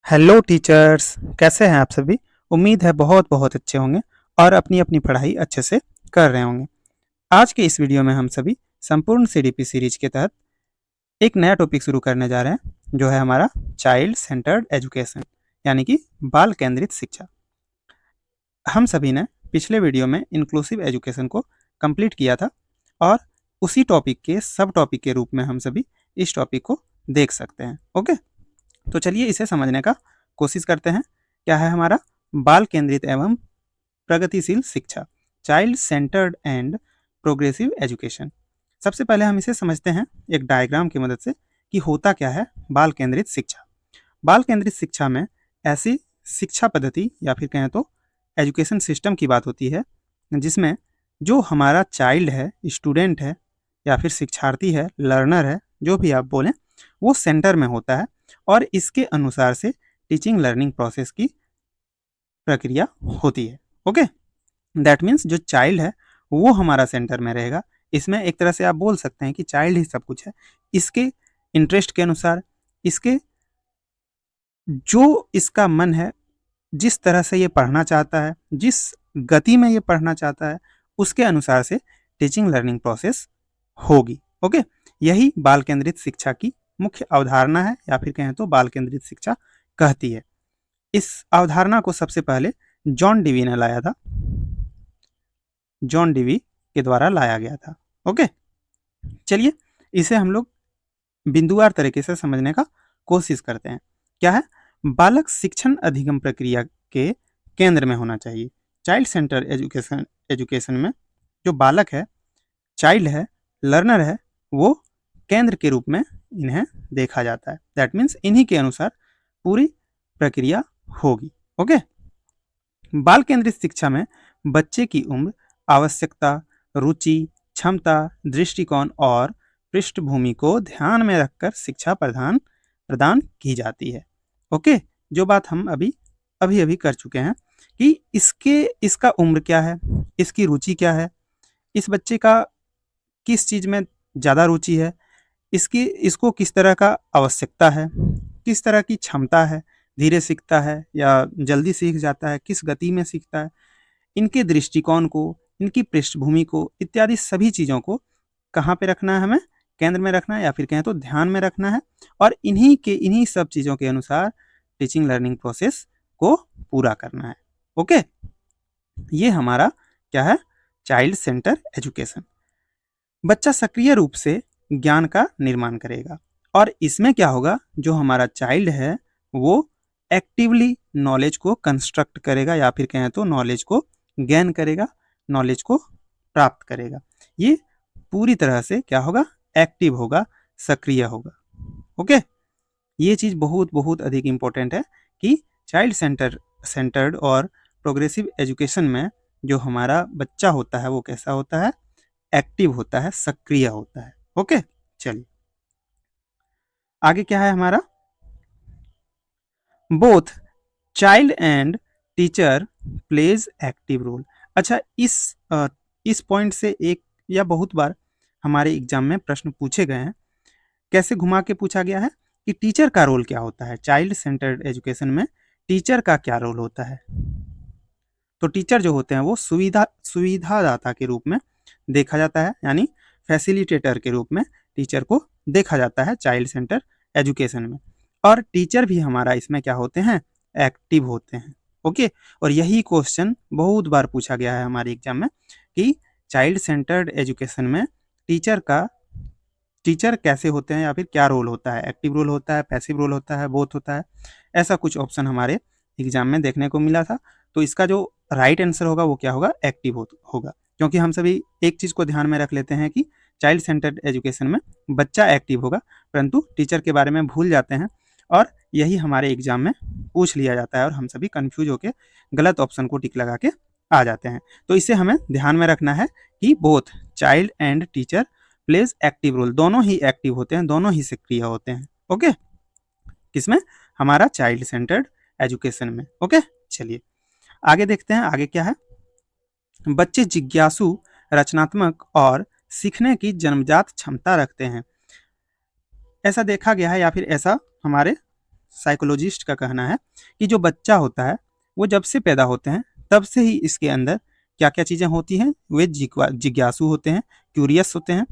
Hello teachers, कैसे हैं आप सभी। उम्मीद है बहुत बहुत अच्छे होंगे और अपनी अपनी पढ़ाई अच्छे से कर रहे होंगे। आज के इस वीडियो में हम सभी संपूर्ण सीडीपी सीरीज के तहत एक नया टॉपिक शुरू करने जा रहे हैं, जो है हमारा चाइल्ड सेंटर्ड एजुकेशन, यानी कि बाल केंद्रित शिक्षा। हम सभी ने पिछले वीडियो में इंक्लूसिव एजुकेशन को कंप्लीट किया था और उसी टॉपिक के सब टॉपिक के रूप में हम सभी इस टॉपिक को देख सकते हैं। ओके, तो चलिए इसे समझने का कोशिश करते हैं। क्या है हमारा बाल केंद्रित एवं प्रगतिशील शिक्षा, child centred and progressive education. सबसे पहले हम इसे समझते हैं एक डायग्राम की मदद से कि होता क्या है बाल केंद्रित शिक्षा। बाल केंद्रित शिक्षा में ऐसी शिक्षा पद्धति या फिर कहें तो एजुकेशन सिस्टम की बात होती है जिसमें जो हमारा चाइल्ड है, स्टूडेंट है या फिर शिक्षार्थी है, लर्नर है, जो भी आप बोलें, वो सेंटर में होता है और इसके अनुसार से टीचिंग लर्निंग प्रोसेस की प्रक्रिया होती है। ओके, दैट मीन्स जो चाइल्ड है वो हमारा सेंटर में रहेगा। इसमें एक तरह से आप बोल सकते हैं कि चाइल्ड ही सब कुछ है। इसके इंटरेस्ट के अनुसार, इसके जो इसका मन है, जिस तरह से ये पढ़ना चाहता है, जिस गति में ये पढ़ना चाहता है, उसके अनुसार से टीचिंग लर्निंग प्रोसेस होगी। ओके, यही बाल केंद्रित शिक्षा की मुख्य अवधारणा है या फिर कहें तो बाल केंद्रित शिक्षा कहती है। इस अवधारणा को सबसे पहले जॉन डीवी ने लाया था, जॉन डीवी के द्वारा लाया गया था। ओके, चलिए इसे हम लोग बिंदुवार तरीके से समझने का कोशिश करते हैं। क्या है, बालक शिक्षण अधिगम प्रक्रिया के केंद्र में होना चाहिए। चाइल्ड सेंटर एजुकेशन में जो बालक है, चाइल्ड है, लर्नर है, वो केंद्र के रूप में इन्हें देखा जाता है। दैट मीन्स इन्हीं के अनुसार पूरी प्रक्रिया होगी। ओके, बाल केंद्रित शिक्षा में बच्चे की उम्र, आवश्यकता, रुचि, क्षमता, दृष्टिकोण और पृष्ठभूमि को ध्यान में रखकर शिक्षा प्रदान की जाती है। ओके, जो बात हम अभी अभी अभी कर चुके हैं कि इसका उम्र क्या है, इसकी रुचि क्या है, इस बच्चे का किस चीज़ में ज़्यादा रुचि है, इसको किस तरह का आवश्यकता है, किस तरह की क्षमता है, धीरे सीखता है या जल्दी सीख जाता है, किस गति में सीखता है, इनके दृष्टिकोण को, इनकी पृष्ठभूमि को, इत्यादि सभी चीज़ों को कहाँ पे रखना है, हमें केंद्र में रखना है या फिर कहें तो ध्यान में रखना है और इन्हीं सब चीज़ों के अनुसार टीचिंग लर्निंग प्रोसेस को पूरा करना है। ओके, ये हमारा क्या है, चाइल्ड सेंटर एजुकेशन। बच्चा सक्रिय रूप से ज्ञान का निर्माण करेगा और इसमें क्या होगा, जो हमारा चाइल्ड है वो एक्टिवली नॉलेज को कंस्ट्रक्ट करेगा या फिर कहें तो नॉलेज को गेन करेगा, नॉलेज को प्राप्त करेगा। ये पूरी तरह से क्या होगा, एक्टिव होगा, सक्रिय होगा। ओके, ये चीज़ बहुत बहुत अधिक इम्पोर्टेंट है कि चाइल्ड सेंटर्ड और प्रोग्रेसिव एजुकेशन में जो हमारा बच्चा होता है वो कैसा होता है, एक्टिव होता है, सक्रिय होता है। ओके, चलिए आगे क्या है हमारा, both child and teacher plays active role. अच्छा, इस पॉइंट से एक या बहुत बार हमारे एग्जाम में प्रश्न पूछे गए हैं। कैसे घुमा के पूछा गया है कि टीचर का रोल क्या होता है, चाइल्ड सेंटर्ड एजुकेशन में टीचर का क्या रोल होता है। तो टीचर जो होते हैं वो सुविधादाता के रूप में देखा जाता है, यानी फैसिलिटेटर के रूप में टीचर को देखा जाता है चाइल्ड सेंटर एजुकेशन में। और टीचर भी हमारा इसमें क्या होते हैं, एक्टिव होते हैं। ओके, और यही क्वेश्चन बहुत बार पूछा गया है हमारे एग्जाम में कि चाइल्ड सेंटर्ड एजुकेशन में टीचर कैसे होते हैं या फिर क्या रोल होता है, एक्टिव रोल होता है, पैसिव रोल होता है, बोथ होता है। ऐसा कुछ ऑप्शन हमारे एग्जाम में देखने को मिला था। तो इसका जो राइट आंसर होगा वो क्या होगा, एक्टिव होगा, क्योंकि हम सभी एक चीज़ को ध्यान में रख लेते हैं कि चाइल्ड सेंटर्ड एजुकेशन में बच्चा एक्टिव होगा, परंतु टीचर के बारे में भूल जाते हैं और यही हमारे एग्जाम में पूछ लिया जाता है और हम सभी कन्फ्यूज होकर गलत ऑप्शन को टिक लगा के आ जाते हैं। तो इसे हमें ध्यान में रखना है कि both child and teacher plays active role, दोनों ही एक्टिव होते हैं, दोनों ही सक्रिय होते हैं। ओके, किसमें, हमारा चाइल्ड सेंटर्ड एजुकेशन में। ओके, चलिए आगे देखते हैं, आगे क्या है, बच्चे जिज्ञासु, रचनात्मक और सीखने की जन्मजात क्षमता रखते हैं। ऐसा देखा गया है या फिर ऐसा हमारे साइकोलॉजिस्ट का कहना है कि जो बच्चा होता है वो जब से पैदा होते हैं तब से ही इसके अंदर क्या क्या चीज़ें होती हैं, वे जिज्ञासु होते हैं, क्यूरियस होते हैं,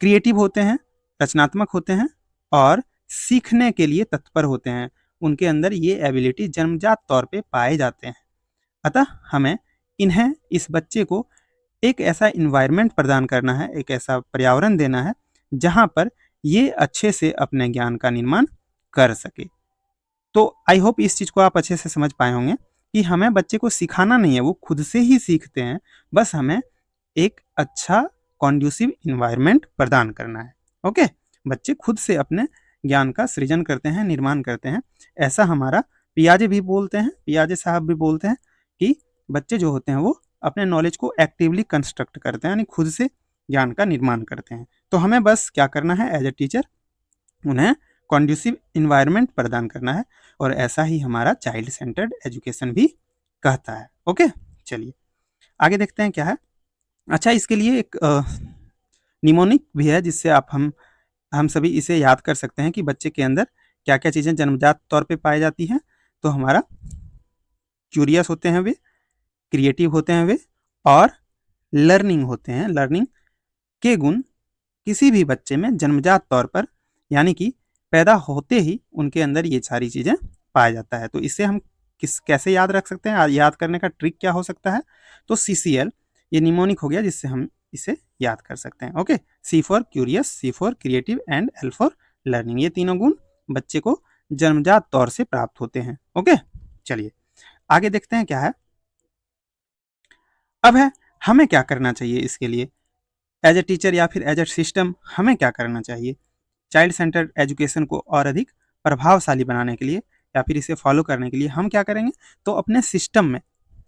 क्रिएटिव होते हैं, रचनात्मक होते हैं और सीखने के लिए तत्पर होते हैं। उनके अंदर ये एबिलिटी जन्मजात तौर पे पाए जाते हैं। अतः हमें इन्हें, इस बच्चे को एक ऐसा इन्वायरमेंट प्रदान करना है, एक ऐसा पर्यावरण देना है जहाँ पर ये अच्छे से अपने ज्ञान का निर्माण कर सके। तो आई होप इस चीज़ को आप अच्छे से समझ पाए होंगे कि हमें बच्चे को सिखाना नहीं है, वो खुद से ही सीखते हैं। बस हमें एक अच्छा कॉन्ड्यूसिव इन्वायरमेंट प्रदान करना है। ओके, बच्चे खुद से अपने ज्ञान का सृजन करते हैं, निर्माण करते हैं। ऐसा हमारा पियाजे भी बोलते हैं, पियाजे साहब भी बोलते हैं कि बच्चे जो होते हैं वो अपने नॉलेज को एक्टिवली कंस्ट्रक्ट करते हैं, यानी खुद से ज्ञान का निर्माण करते हैं। तो हमें बस क्या करना है, एज ए टीचर उन्हें कॉन्ड्यूसिव इन्वायरमेंट प्रदान करना है, और ऐसा ही हमारा चाइल्ड सेंटर्ड एजुकेशन भी कहता है। ओके, चलिए आगे देखते हैं क्या है। अच्छा, इसके लिए एक निमोनिक भी है जिससे आप हम सभी इसे याद कर सकते हैं कि बच्चे के अंदर क्या क्या चीज़ें जन्मजात तौर पे पाई जाती हैं। तो हमारा क्यूरियस होते हैं वे, क्रिएटिव होते हैं वे, और लर्निंग होते हैं। लर्निंग के गुण किसी भी बच्चे में जन्मजात तौर पर, यानी कि पैदा होते ही उनके अंदर ये सारी चीज़ें पाया जाता है। तो इसे हम कैसे याद रख सकते हैं, याद करने का ट्रिक क्या हो सकता है? तो CCL ये निमोनिक हो गया जिससे हम इसे याद कर सकते हैं। Okay, C for curious, C for creative and L for learning. ये तीनों गुण बच्चे को जन्मजात तौर से प्राप्त होते हैं। ओके, चलिए आगे देखते हैं क्या है। अब है हमें क्या करना चाहिए इसके लिए, एज ए टीचर या फिर एज ए सिस्टम हमें क्या करना चाहिए चाइल्ड सेंटर्ड एजुकेशन को और अधिक प्रभावशाली बनाने के लिए, या फिर इसे फॉलो करने के लिए हम क्या करेंगे? तो अपने सिस्टम में,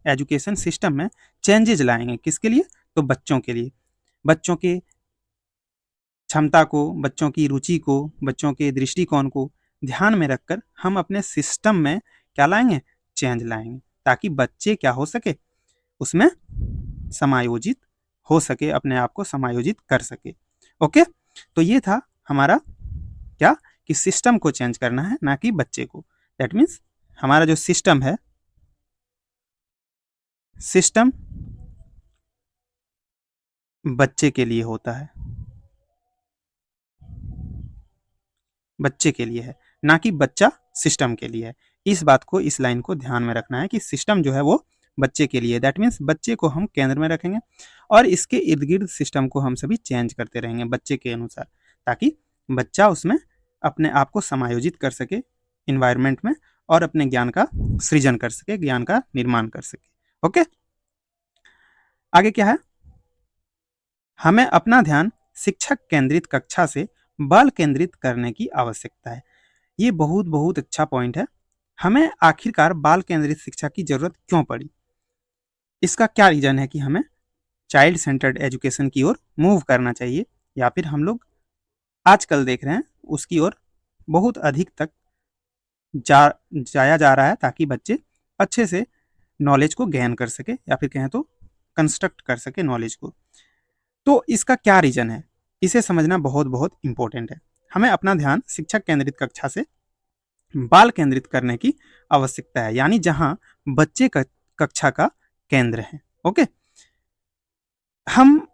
एजुकेशन सिस्टम में चेंजेज लाएंगे। किसके लिए? तो बच्चों के लिए। बच्चों के क्षमता को, बच्चों की रुचि को, बच्चों के दृष्टिकोण को ध्यान में रखकर हम अपने सिस्टम में क्या लाएंगे? चेंज लाएंगे, ताकि बच्चे क्या हो सके, उसमें समायोजित हो सके, अपने आप को समायोजित कर सके। ओके, तो ये था हमारा क्या, कि सिस्टम को चेंज करना है, ना कि बच्चे को। दैट मीन्स हमारा जो सिस्टम है, सिस्टम बच्चे के लिए होता है, बच्चे के लिए है, ना कि बच्चा सिस्टम के लिए है। इस बात को, इस लाइन को ध्यान में रखना है कि सिस्टम जो है वो बच्चे के लिए। दैट मीन्स बच्चे को हम केंद्र में रखेंगे और इसके इर्द गिर्द सिस्टम को हम सभी चेंज करते रहेंगे बच्चे के अनुसार, ताकि बच्चा उसमें अपने आप को समायोजित कर सके इन्वायरमेंट में, और अपने ज्ञान का सृजन कर सके, ज्ञान का निर्माण कर सके। ओके, आगे क्या है? हमें अपना ध्यान शिक्षक केंद्रित कक्षा से बाल केंद्रित करने की आवश्यकता है। ये बहुत बहुत अच्छा पॉइंट है। हमें आखिरकार बाल केंद्रित शिक्षा की जरूरत क्यों पड़ी? इसका क्या रीजन है कि हमें चाइल्ड सेंटर्ड एजुकेशन की ओर मूव करना चाहिए, या फिर हम लोग आजकल देख रहे हैं उसकी ओर बहुत अधिक तक जाया जा रहा है, ताकि बच्चे अच्छे से नॉलेज को गेन कर सके, या फिर कहें तो कंस्ट्रक्ट कर सके नॉलेज को। तो इसका क्या रीजन है, इसे समझना बहुत बहुत इंपॉर्टेंट है। हमें अपना ध्यान शिक्षक केंद्रित कक्षा से बाल केंद्रित करने की आवश्यकता है, यानी जहां बच्चे का कक्षा का केंद्र है। ओके, हम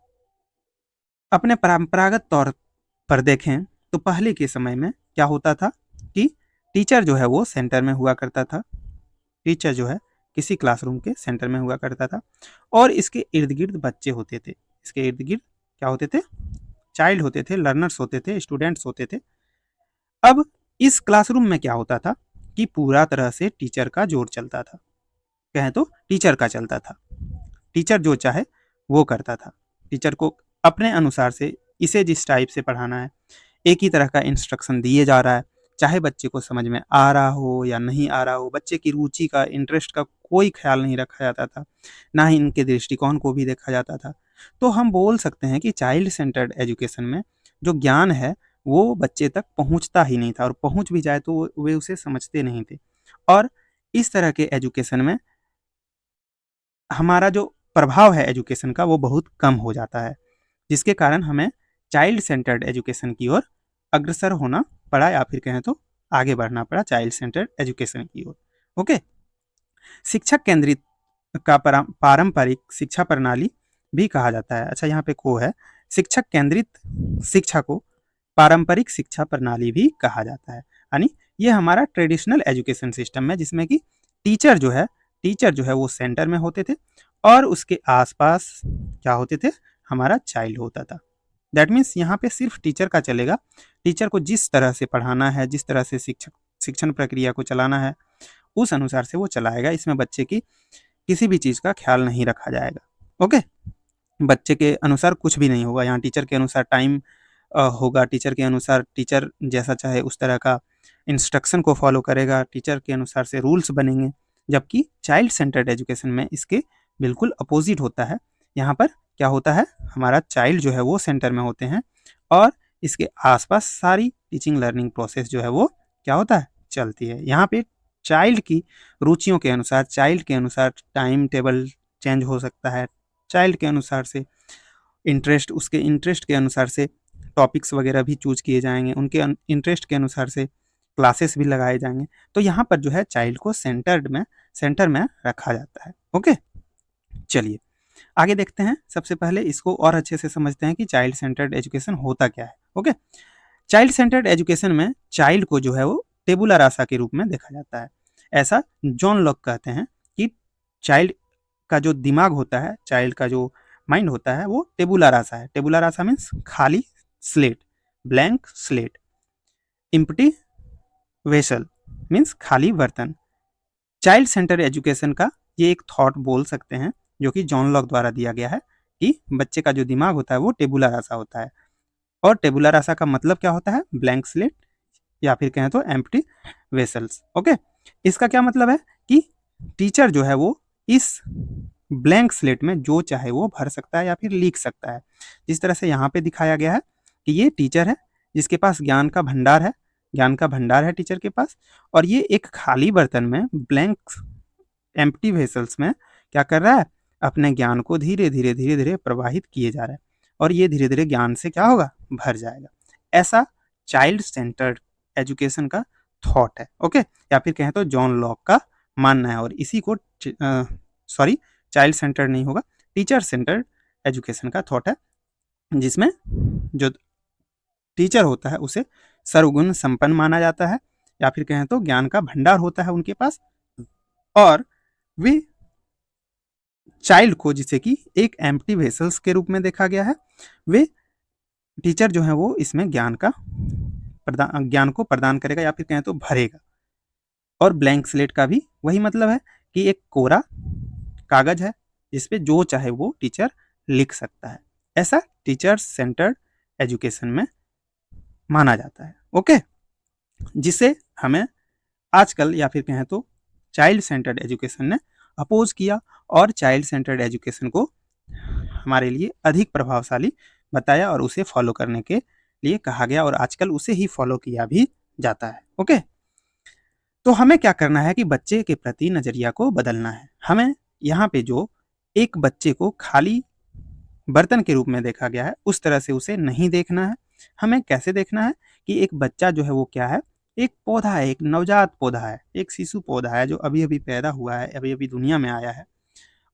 अपने परंपरागत तौर पर देखें तो पहले के समय में क्या होता था कि टीचर जो है वो सेंटर में हुआ करता था। टीचर जो है किसी क्लासरूम के सेंटर में हुआ करता था, और इसके इर्द गिर्द बच्चे होते थे। इसके इर्द गिर्द क्या होते थे? चाइल्ड होते थे, लर्नर्स होते थे, स्टूडेंट्स होते थे। अब इस क्लासरूम में क्या होता था कि पूरा तरह से टीचर का जोर चलता था, कहें तो टीचर का चलता था। टीचर जो चाहे वो करता था। टीचर को अपने अनुसार से इसे जिस टाइप से पढ़ाना है, एक ही तरह का इंस्ट्रक्शन दिए जा रहा है, चाहे बच्चे को समझ में आ रहा हो या नहीं आ रहा हो। बच्चे की रुचि का, इंटरेस्ट का कोई ख्याल नहीं रखा जाता था, ना ही इनके दृष्टिकोण को भी देखा जाता था। तो हम बोल सकते हैं कि चाइल्ड सेंटर्ड एजुकेशन में जो ज्ञान है वो बच्चे तक पहुंचता ही नहीं था, और पहुंच भी जाए तो वे उसे समझते नहीं थे। और इस तरह के एजुकेशन में हमारा जो प्रभाव है एजुकेशन का वो बहुत कम हो जाता है, जिसके कारण हमें चाइल्ड सेंटर्ड एजुकेशन की ओर अग्रसर होना पड़ा, या फिर कहें तो आगे बढ़ना पड़ा चाइल्ड सेंटर्ड एजुकेशन की ओर। ओके, शिक्षक केंद्रित का पारंपरिक शिक्षा प्रणाली भी कहा जाता है। अच्छा, यहाँ पे को है, शिक्षक केंद्रित शिक्षा को पारंपरिक शिक्षा प्रणाली भी कहा जाता है। यानी ये हमारा ट्रेडिशनल एजुकेशन सिस्टम है जिसमें कि टीचर जो है वो सेंटर में होते थे और उसके आसपास क्या होते थे, हमारा चाइल्ड होता था। दैट मीन्स यहाँ पे सिर्फ टीचर का चलेगा। टीचर को जिस तरह से पढ़ाना है, जिस तरह से शिक्षण प्रक्रिया को चलाना है, उस अनुसार से वो चलाएगा। इसमें बच्चे की किसी भी चीज़ का ख्याल नहीं रखा जाएगा। ओके, बच्चे के अनुसार कुछ भी नहीं होगा यहाँ। टीचर के अनुसार टाइम होगा, टीचर के अनुसार टीचर जैसा चाहे उस तरह का इंस्ट्रक्शन को फॉलो करेगा, टीचर के अनुसार से रूल्स बनेंगे। जबकि चाइल्ड सेंटर्ड एजुकेशन में इसके बिल्कुल अपोजिट होता है। यहाँ पर क्या होता है, हमारा चाइल्ड जो है वो सेंटर में होते हैं और इसके आसपास सारी टीचिंग लर्निंग प्रोसेस जो है वो क्या होता है, चलती है। यहाँ पे चाइल्ड की रुचियों के अनुसार, चाइल्ड के अनुसार टाइम टेबल चेंज हो सकता है, चाइल्ड के अनुसार से उसके इंटरेस्ट के अनुसार से टॉपिक्स वगैरह भी चूज किए जाएंगे, उनके इंटरेस्ट के अनुसार से क्लासेस भी लगाए जाएंगे। तो यहाँ पर जो है चाइल्ड को सेंटर में रखा जाता है। ओके, चलिए आगे देखते हैं। सबसे पहले इसको और अच्छे से समझते हैं कि चाइल्ड सेंटर्ड एजुकेशन होता क्या है। ओके, चाइल्ड सेंटर्ड एजुकेशन में चाइल्ड को जो है वो टेबुला रासा के रूप में देखा जाता है। ऐसा जॉन लॉक कहते हैं कि चाइल्ड का जो दिमाग होता है, चाइल्ड का जो माइंड होता है वो टेबुला रासा है। टेबुला रासा मीन्स खाली slate, blank slate. Empty vessel means खाली बर्तन। चाइल्ड सेंटर एजुकेशन का ये एक थॉट बोल सकते हैं जो कि जॉन लॉक द्वारा दिया गया है कि बच्चे का जो दिमाग होता है वो टेबुला रासा होता है। और टेबुला रासा का मतलब क्या होता है, ब्लैंक स्लेट या फिर कहें तो एम्प्टी वेसल्स। ओके, इसका क्या मतलब है कि टीचर जो है वो इस ब्लैंक स्लेट में जो चाहे वो भर सकता है या फिर लिख सकता है। जिस तरह से यहाँ पे दिखाया गया है कि ये टीचर है जिसके पास ज्ञान का भंडार है टीचर के पास, और ये एक खाली बर्तन में, ब्लैंक एम्प्टी वेसल्स में क्या कर रहा है, अपने ज्ञान को धीरे धीरे प्रवाहित किए जा रहा है और ये धीरे धीरे ज्ञान से क्या होगा, भर जाएगा। ऐसा चाइल्ड सेंटर्ड एजुकेशन का थॉट है। ओके, या फिर कहें तो जॉन लॉक का मानना है। और इसी को चाइल्ड सेंटर्ड नहीं होगा, टीचर सेंटर्ड एजुकेशन का थॉट है, जिसमें जो टीचर होता है उसे सर्वगुण संपन्न माना जाता है, या फिर कहें तो ज्ञान का भंडार होता है उनके पास, और वे चाइल्ड को, जिसे कि एक एम्प्टी वेसल्स के रूप में देखा गया है, वे टीचर जो है वो इसमें ज्ञान को प्रदान करेगा या फिर कहें तो भरेगा। और ब्लैंक स्लेट का भी वही मतलब है कि एक कोरा कागज है जिसपे जो चाहे वो टीचर लिख सकता है। ऐसा टीचर सेंटर्ड एजुकेशन में माना जाता है। ओके, जिसे हमें आजकल या फिर कहें तो चाइल्ड सेंटर्ड एजुकेशन ने अपोज किया और चाइल्ड सेंटर्ड एजुकेशन को हमारे लिए अधिक प्रभावशाली बताया और उसे फॉलो करने के लिए कहा गया और आजकल उसे ही फॉलो किया भी जाता है। ओके, तो हमें क्या करना है कि बच्चे के प्रति नजरिया को बदलना है। हमें यहाँ पे जो एक बच्चे को खाली बर्तन के रूप में देखा गया है उस तरह से उसे नहीं देखना है। हमें कैसे देखना है कि एक बच्चा जो है वो क्या है, एक पौधा है, एक नवजात पौधा है, एक शिशु पौधा है जो अभी अभी पैदा हुआ है, अभी अभी दुनिया में आया है,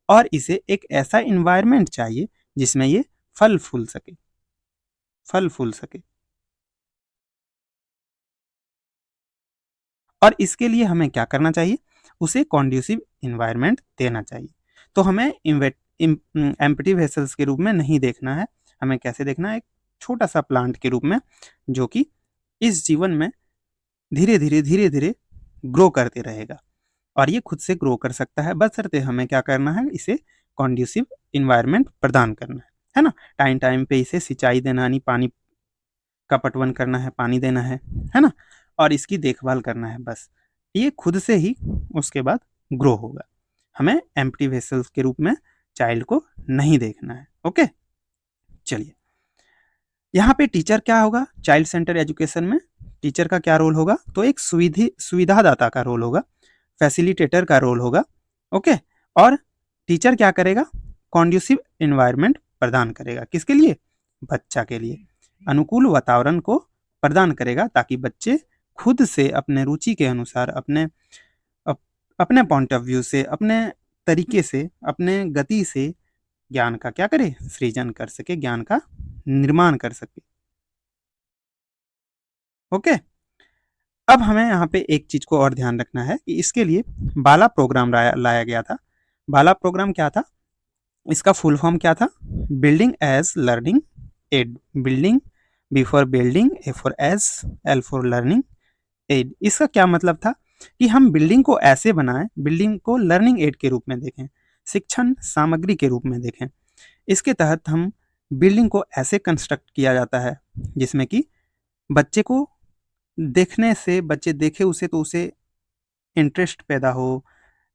और इसे एक ऐसा इन्वायरमेंट चाहिए जिसमें ये फल फूल सके। और इसके लिए हमें क्या करना चाहिए, उसे कॉन्ड्यूसिव इन्वायरमेंट देना चाहिए। तो हमें एम्प्टी वेसल्स के रूप में नहीं देखना है, हमें कैसे देखना है, एक छोटा सा प्लांट के रूप में जो कि इस जीवन में धीरे धीरे ग्रो करते रहेगा और ये खुद से ग्रो कर सकता है, बशर्ते हमें क्या करना है, इसे कॉन्ड्यूसिव इन्वायरमेंट प्रदान करना है ना। टाइम टाइम पे इसे सिंचाई देना, यानी पानी का पटवन करना है, पानी देना है ना, और इसकी देखभाल करना है। बस ये खुद से ही उसके बाद ग्रो होगा। हमें एम्प्टी वेसल्स के रूप में चाइल्ड को नहीं देखना है। ओके, चलिए यहाँ पे टीचर क्या होगा, चाइल्ड सेंटर एजुकेशन में टीचर का क्या रोल होगा, तो एक सुविधादाता का रोल होगा, फैसिलिटेटर का रोल होगा। ओके, और टीचर क्या करेगा, कॉन्ड्यूसिव इन्वायरमेंट प्रदान करेगा, किसके लिए, बच्चा के लिए अनुकूल वातावरण को प्रदान करेगा ताकि बच्चे खुद से अपने रुचि के अनुसार अपने पॉइंट ऑफ व्यू से, अपने तरीके से, अपने गति से ज्ञान का क्या करे, सृजन कर सके, ज्ञान का निर्माण कर सके। ओके। अब हमें यहाँ पे एक चीज को और ध्यान रखना है कि इसके लिए बाला प्रोग्राम लाया गया था। बाला प्रोग्राम क्या था, इसका फुल फॉर्म क्या था, building as learning aid, building B for building, A for as, L for learning aid. इसका क्या मतलब था कि हम बिल्डिंग को ऐसे बनाएं, बिल्डिंग को लर्निंग एड के रूप में देखें, शिक्षण सामग्री के रूप में देखें। इसके तहत हम बिल्डिंग को ऐसे कंस्ट्रक्ट किया जाता है जिसमें कि बच्चे को देखने से, बच्चे देखे उसे तो उसे इंटरेस्ट पैदा हो।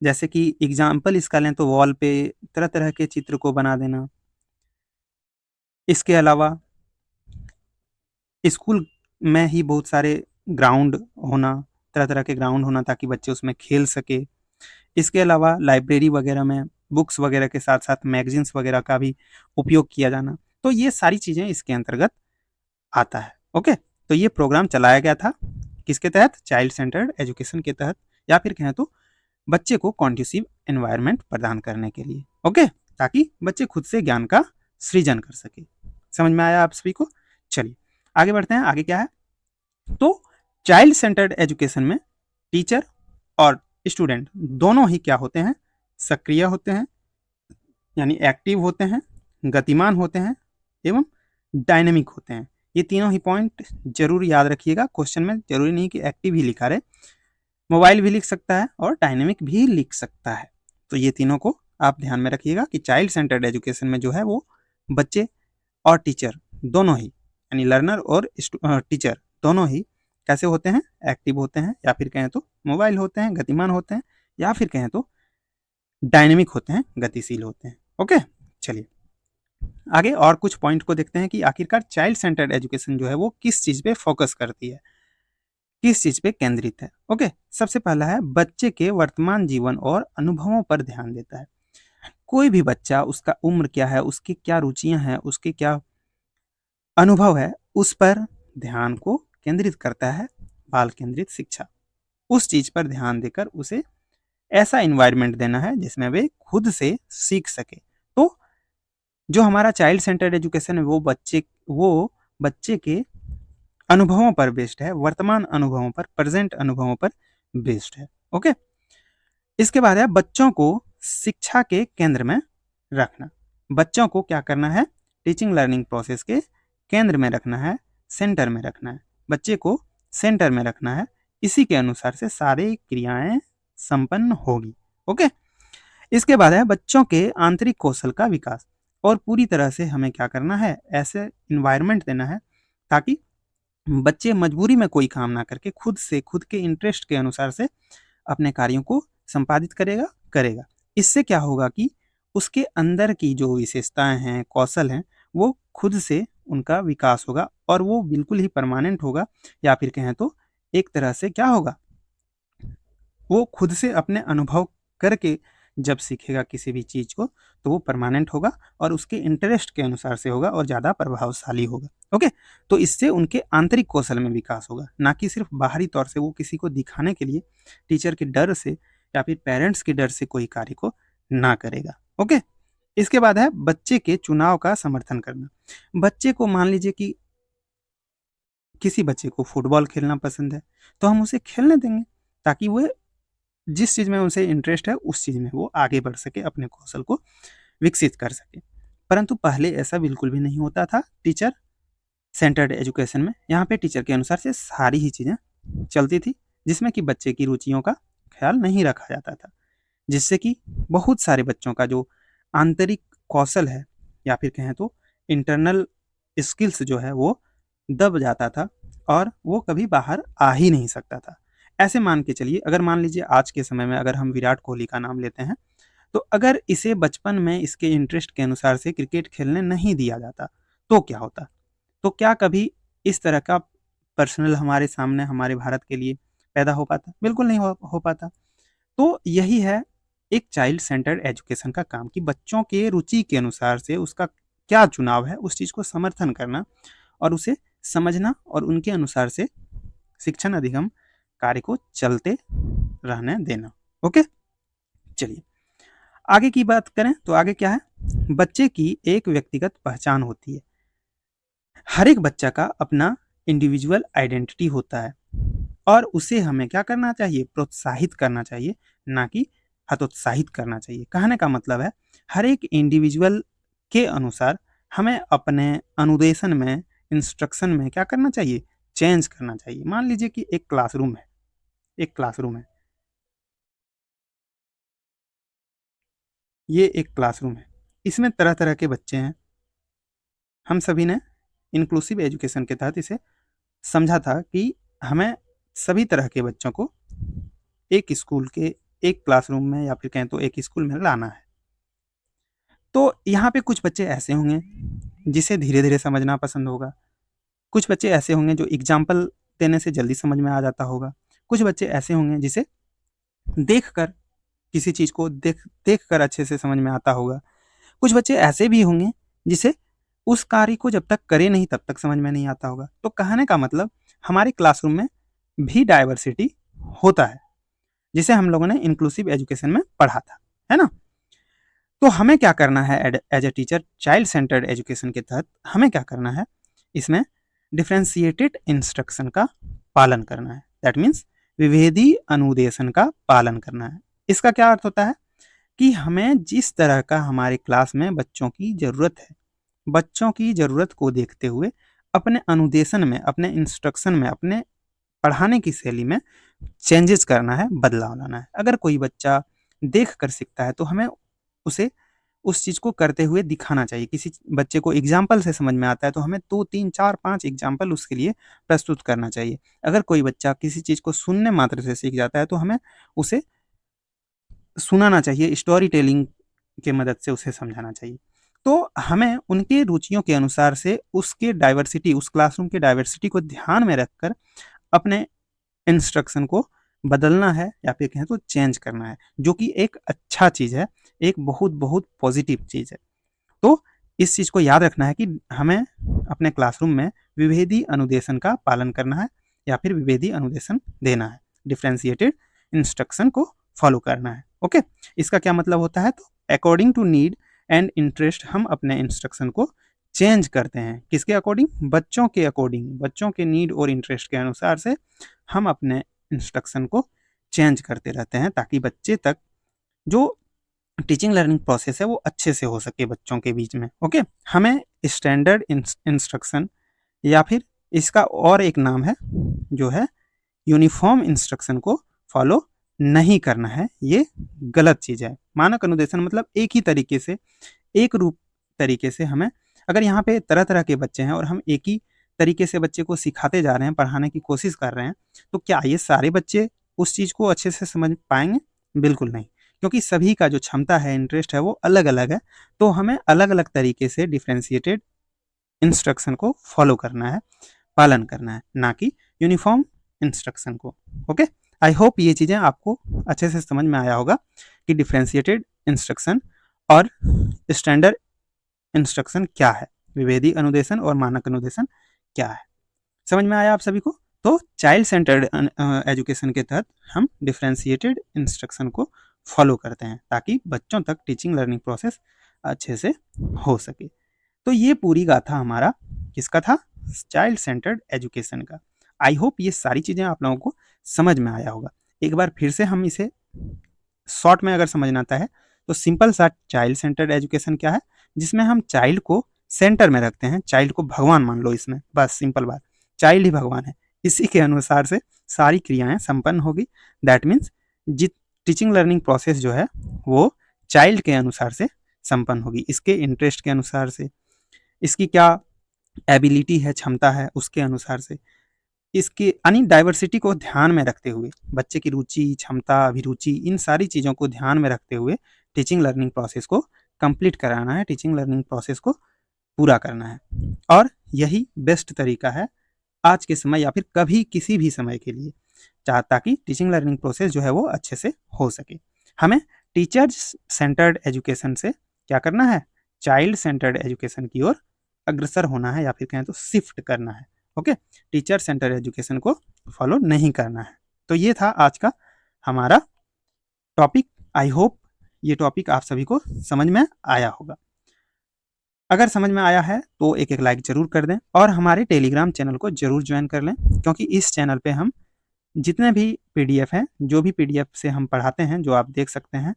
जैसे कि एग्जाम्पल इसका लें तो वॉल पे तरह तरह के चित्र को बना देना। इसके अलावा स्कूल में ही बहुत सारे ग्राउंड होना, तरह तरह के ग्राउंड होना ताकि बच्चे उसमें खेल सके। इसके अलावा लाइब्रेरी वगैरह में बुक्स वगैरह के साथ साथ मैगजीन्स वगैरह का भी उपयोग किया जाना। तो ये सारी चीज़ें इसके अंतर्गत आता है। ओके, तो ये प्रोग्राम चलाया गया था किसके तहत, चाइल्ड सेंटर्ड एजुकेशन के तहत, या फिर कहें तो बच्चे को कॉन्ड्यूसिव एनवायरनमेंट प्रदान करने के लिए। ओके, ताकि बच्चे खुद से ज्ञान का सृजन कर सके। समझ में आया आप सभी को? चलिए आगे बढ़ते हैं। आगे क्या है, तो चाइल्ड सेंटर्ड एजुकेशन में टीचर और स्टूडेंट दोनों ही क्या होते हैं, सक्रिय होते हैं, यानी एक्टिव होते हैं, गतिमान होते हैं एवं डायनेमिक होते हैं। ये तीनों ही पॉइंट जरूर याद रखिएगा। क्वेश्चन में जरूरी नहीं कि एक्टिव ही लिखा रहे, मोबाइल भी लिख सकता है और डायनेमिक भी लिख सकता है। तो ये तीनों को आप ध्यान में रखिएगा कि चाइल्ड सेंटर्ड एजुकेशन में जो है वो बच्चे और टीचर दोनों ही, यानी लर्नर और टीचर दोनों ही कैसे होते हैं, एक्टिव होते हैं, या फिर कहें तो मोबाइल होते हैं, गतिमान होते हैं, या फिर कहें तो डायनेमिक होते हैं, गतिशील होते हैं। ओके, चलिए आगे और कुछ पॉइंट को देखते हैं कि आखिरकार चाइल्ड सेंटर्ड एजुकेशन जो है वो किस चीज पे फोकस करती है, किस चीज पे केंद्रित है। ओके, सबसे पहला है बच्चे के वर्तमान जीवन और अनुभवों पर ध्यान देता है। कोई भी बच्चा, उसका उम्र क्या है, उसकी क्या रुचियां हैं, उसके क्या अनुभव है, उस पर ध्यान को केंद्रित करता है बाल केंद्रित शिक्षा। उस चीज पर ध्यान देकर उसे ऐसा इन्वायरमेंट देना है जिसमें वे खुद से सीख सके। तो जो हमारा चाइल्ड सेंटर्ड एजुकेशन है वो बच्चे के अनुभवों पर बेस्ड है, वर्तमान अनुभवों पर, प्रेजेंट अनुभवों पर बेस्ड है। ओके, इसके बाद है बच्चों को शिक्षा के केंद्र में रखना। बच्चों को क्या करना है, टीचिंग लर्निंग प्रोसेस के केंद्र में रखना है, सेंटर में रखना है, बच्चे को सेंटर में रखना है। इसी के अनुसार से सारी क्रियाएं संपन्न होगी। ओके, इसके बाद है बच्चों के आंतरिक कौशल का विकास। और पूरी तरह से हमें क्या करना है, ऐसे इन्वायरमेंट देना है ताकि बच्चे मजबूरी में कोई काम ना करके खुद से, खुद के इंटरेस्ट के अनुसार से अपने कार्यों को संपादित करेगा। इससे क्या होगा कि उसके अंदर की जो विशेषताएं हैं, कौशल हैं, वो खुद से उनका विकास होगा और वो बिल्कुल ही परमानेंट होगा, या फिर कहें तो एक तरह से क्या होगा, वो खुद से अपने अनुभव करके जब सीखेगा किसी भी चीज को तो वो परमानेंट होगा और उसके इंटरेस्ट के अनुसार से होगा और ज्यादा प्रभावशाली होगा। ओके, तो इससे उनके आंतरिक कौशल में विकास होगा, ना कि सिर्फ बाहरी तौर से वो किसी को दिखाने के लिए, टीचर के डर से या फिर पेरेंट्स के डर से कोई कार्य को ना करेगा। ओके, इसके बाद है बच्चे के चुनाव का समर्थन करना। बच्चे को मान लीजिए कि किसी बच्चे को फुटबॉल खेलना पसंद है तो हम उसे खेलने देंगे ताकि वो जिस चीज में उनसे इंटरेस्ट है उस चीज में वो आगे बढ़ सके, अपने कौशल को विकसित कर सके। परंतु पहले ऐसा बिल्कुल भी नहीं होता था टीचर सेंटर्ड एजुकेशन में। यहाँ पे टीचर के अनुसार से सारी ही चीजें चलती थी जिसमें कि बच्चे की रुचियों का ख्याल नहीं रखा जाता था, जिससे कि बहुत सारे बच्चों का जो आंतरिक कौशल है या फिर कहें तो इंटरनल स्किल्स जो है वो दब जाता था और वो कभी बाहर आ ही नहीं सकता था। ऐसे मान के चलिए, अगर मान लीजिए आज के समय में अगर हम विराट कोहली का नाम लेते हैं तो अगर इसे बचपन में इसके इंटरेस्ट के अनुसार से क्रिकेट खेलने नहीं दिया जाता तो क्या होता, तो क्या कभी इस तरह का पर्सनल हमारे सामने, हमारे भारत के लिए पैदा हो पाता? बिल्कुल नहीं हो पाता। तो यही है एक चाइल्ड सेंटर्ड एजुकेशन का काम, कि बच्चों के रुचि के अनुसार से उसका क्या चुनाव है उस चीज को समर्थन करना और उसे समझना और उनके अनुसार से शिक्षण अधिगम कार्य को चलते रहने देना। ओके, चलिए आगे की बात करें तो आगे क्या है, बच्चे की एक व्यक्तिगत पहचान होती है। हर एक बच्चा का अपना इंडिविजुअल आइडेंटिटी होता है और उसे हमें क्या करना चाहिए, प्रोत्साहित करना चाहिए, ना कि हतोत्साहित करना चाहिए। कहने का मतलब है हर एक इंडिविजुअल के अनुसार हमें अपने अनुदेशन में, इंस्ट्रक्शन में क्या करना चाहिए, चेंज करना चाहिए। मान लीजिए कि एक क्लासरूम है, एक क्लासरूम है, ये एक क्लासरूम है, इसमें तरह तरह के बच्चे हैं। हम सभी ने इंक्लूसिव एजुकेशन के तहत इसे समझा था कि हमें सभी तरह के बच्चों को एक स्कूल के एक क्लासरूम में या फिर कहें तो एक स्कूल में लाना है। तो यहाँ पे कुछ बच्चे ऐसे होंगे जिसे धीरे धीरे समझना पसंद होगा, कुछ बच्चे ऐसे होंगे जो एग्जाम्पल देने से जल्दी समझ में आ जाता होगा, कुछ बच्चे ऐसे होंगे जिसे देख कर, किसी चीज़ को देख कर अच्छे से समझ में आता होगा, कुछ बच्चे ऐसे भी होंगे जिसे उस कार्य को जब तक करे नहीं तब तक समझ में नहीं आता होगा। तो कहने का मतलब हमारे क्लासरूम में भी डाइवर्सिटी होता है, जिसे हम लोगों ने इंक्लूसिव एजुकेशन में पढ़ा था, है ना। तो हमें क्या करना है as a teacher, child centred education के तहत हमें क्या करना है, इसमें डिफ्रेंशिएटेड इंस्ट्रक्शन का पालन करना है। दैट मीन्स विभेदी अनुदेशन का पालन करना है। इसका क्या अर्थ होता है कि हमें जिस तरह का हमारे क्लास में बच्चों की ज़रूरत है, बच्चों की ज़रूरत को देखते हुए अपने अनुदेशन में, अपने इंस्ट्रक्शन में, अपने पढ़ाने की शैली में चेंजेस करना है, बदलाव लाना है। अगर कोई बच्चा देख कर सीखता है तो हमें उसे उस चीज़ को करते हुए दिखाना चाहिए। किसी बच्चे को एग्जाम्पल से समझ में आता है तो हमें 2, 3, 4, 5 एग्जाम्पल उसके लिए प्रस्तुत करना चाहिए। अगर कोई बच्चा किसी चीज़ को सुनने मात्र से सीख जाता है तो हमें उसे सुनाना चाहिए, स्टोरी टेलिंग के मदद से उसे समझाना चाहिए। तो हमें उनके रुचियों के अनुसार से उसके डाइवर्सिटी, उस क्लासरूम की डाइवर्सिटी को ध्यान में रखकर अपने इंस्ट्रक्शन को बदलना है या फिर कहें तो चेंज करना है, जो कि एक अच्छा चीज़ है, एक बहुत बहुत पॉजिटिव चीज़ है। तो इस चीज़ को याद रखना है कि हमें अपने क्लासरूम में विभेदी अनुदेशन का पालन करना है या फिर विभेदी अनुदेशन देना है, डिफ्रेंशिएटेड इंस्ट्रक्शन को फॉलो करना है। ओके, इसका क्या मतलब होता है, तो according to need and interest हम अपने इंस्ट्रक्शन को चेंज करते हैं। किसके अकॉर्डिंग, बच्चों के अकॉर्डिंग, बच्चों के नीड और इंटरेस्ट के अनुसार से हम अपने इंस्ट्रक्शन को चेंज करते रहते हैं, ताकि बच्चे तक जो टीचिंग लर्निंग प्रोसेस है वो अच्छे से हो सके बच्चों के बीच में। ओके, हमें स्टैंडर्ड इंस्ट्रक्शन या फिर इसका और एक नाम है जो है यूनिफॉर्म इंस्ट्रक्शन को फॉलो नहीं करना है, ये गलत चीज़ है। मानक अनुदेशन मतलब एक ही तरीके से, एक रूप तरीके से हमें, अगर यहाँ पे तरह तरह के बच्चे हैं और हम एक ही तरीके से बच्चे को सिखाते जा रहे हैं, पढ़ाने की कोशिश कर रहे हैं, तो क्या ये सारे बच्चे उस चीज़ को अच्छे से समझ पाएंगे? बिल्कुल नहीं, क्योंकि सभी का जो क्षमता है, इंटरेस्ट है, वो अलग अलग है। तो हमें अलग अलग तरीके से डिफ्रेंशिएटेड इंस्ट्रक्शन को फॉलो करना है, पालन करना है, ना कि यूनिफॉर्म इंस्ट्रक्शन को। ओके, आई होप ये चीज़ें आपको अच्छे से समझ में आया होगा कि डिफ्रेंशिएटेड इंस्ट्रक्शन और स्टैंडर्ड इंस्ट्रक्शन क्या है, विभेदी अनुदेशन और मानक अनुदेशन क्या है। समझ में आया आप सभी को? तो चाइल्ड सेंटर्ड एजुकेशन के तहत हम डिफ्रेंशिएटेड इंस्ट्रक्शन को फॉलो करते हैं, ताकि बच्चों तक टीचिंग लर्निंग प्रोसेस अच्छे से हो सके। तो ये पूरी गाथा हमारा किसका था, चाइल्ड सेंटर्ड एजुकेशन का। आई होप ये सारी चीज़ें आप लोगों को समझ में आया होगा। एक बार फिर से हम इसे शॉर्ट में अगर समझना आता है तो सिंपल सा चाइल्ड सेंटर्ड एजुकेशन क्या है, जिसमें हम चाइल्ड को सेंटर में रखते हैं, चाइल्ड को भगवान मान लो इसमें, बस सिंपल बात, चाइल्ड ही भगवान है, इसी के अनुसार से सारी क्रियाएं संपन्न होगी। दैट मीन्स जित टीचिंग लर्निंग प्रोसेस जो है वो चाइल्ड के अनुसार से संपन्न होगी, इसके इंटरेस्ट के अनुसार से, इसकी क्या एबिलिटी है, क्षमता है, उसके अनुसार से, इसकी यानी डाइवर्सिटी को ध्यान में रखते हुए, बच्चे की रुचि, क्षमता, अभिरुचि, इन सारी चीज़ों को ध्यान में रखते हुए टीचिंग लर्निंग प्रोसेस को कंप्लीट कराना है, टीचिंग लर्निंग प्रोसेस को पूरा करना है। और यही बेस्ट तरीका है आज के समय या फिर कभी किसी भी समय के लिए, ताकि टीचिंग लर्निंग प्रोसेस जो है वो अच्छे से हो सके। हमें टीचर्स सेंटर्ड एजुकेशन से क्या करना है, चाइल्ड सेंटर्ड एजुकेशन की ओर अग्रसर होना है या फिर कहें तो शिफ्ट करना है। ओके, टीचर सेंटर एजुकेशन को फॉलो नहीं करना है। तो ये था आज का हमारा टॉपिक। आई होप ये टॉपिक आप सभी को समझ में आया होगा। अगर समझ में आया है तो एक एक लाइक जरूर कर दें और हमारे टेलीग्राम चैनल को जरूर ज्वाइन कर लें, क्योंकि इस चैनल पे हम जितने भी पीडीएफ हैं, जो भी पीडीएफ से हम पढ़ाते हैं, जो आप देख सकते हैं,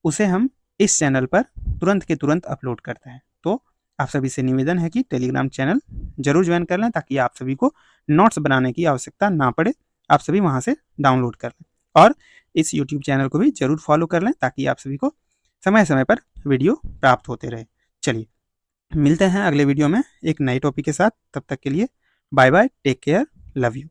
उसे हम इस चैनल पर तुरंत के तुरंत अपलोड करते हैं। तो आप सभी से निवेदन है कि टेलीग्राम चैनल जरूर ज्वाइन कर लें, ताकि आप सभी को नोट्स बनाने की आवश्यकता ना पड़े, आप सभी वहाँ से डाउनलोड कर लें। और इस यूट्यूब चैनल को भी जरूर फॉलो कर लें, ताकि आप सभी को समय समय पर वीडियो प्राप्त होते रहे। चलिए मिलते हैं अगले वीडियो में एक नए टॉपिक के साथ। तब तक के लिए bye bye, take care, love you.